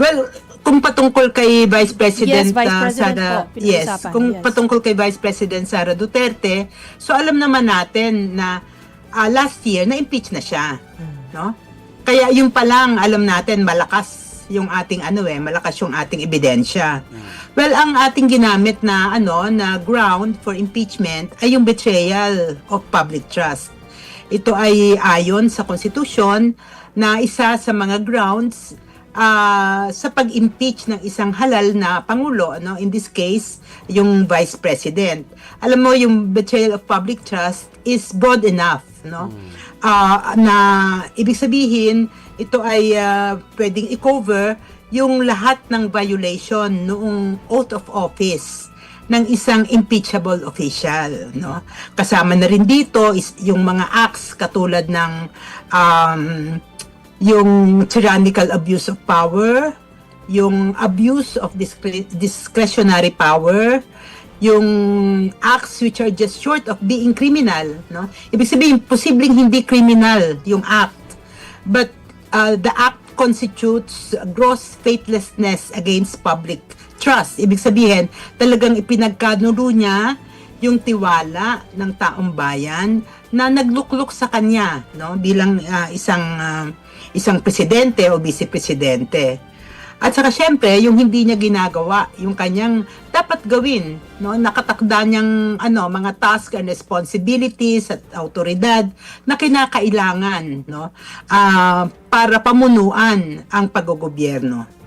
Well, kung patungkol kay Vice President, Yes, Vice President Sara, po, pinag-usapan, kung yes. patungkol kay Vice President Sara Duterte, so alam naman natin na last year na-impeach na siya, no? Kaya yung pa lang alam natin malakas yung ating malakas yung ating ebidensya. Well, ang ating ginamit na na ground for impeachment ay yung betrayal of public trust. Ito ay ayon sa Constitution na isa sa mga grounds sa pag-impeach ng isang halal na pangulo, in this case, yung Vice President. Alam mo, yung betrayal of public trust is broad enough, na ibig sabihin, ito ay pwedeng i-cover yung lahat ng violation noong oath of office ng isang impeachable official, Kasama na rin dito is yung mga acts katulad ng yung tyrannical abuse of power, yung abuse of discretionary power, yung acts which are just short of being criminal, Ibig sabihin, posibleng hindi criminal yung act, but the act constitutes gross faithlessness against public trust. Ibig sabihin, talagang ipinagkanulo niya yung tiwala ng taong bayan na nagluklok sa kanya, bilang isang presidente o vice-presidente. At saka syempre, yung hindi niya ginagawa, yung kanyang dapat gawin, nakatakda niyang mga task and responsibilities at autoridad na kinakailangan, para pamunuan ang paggogobyerno.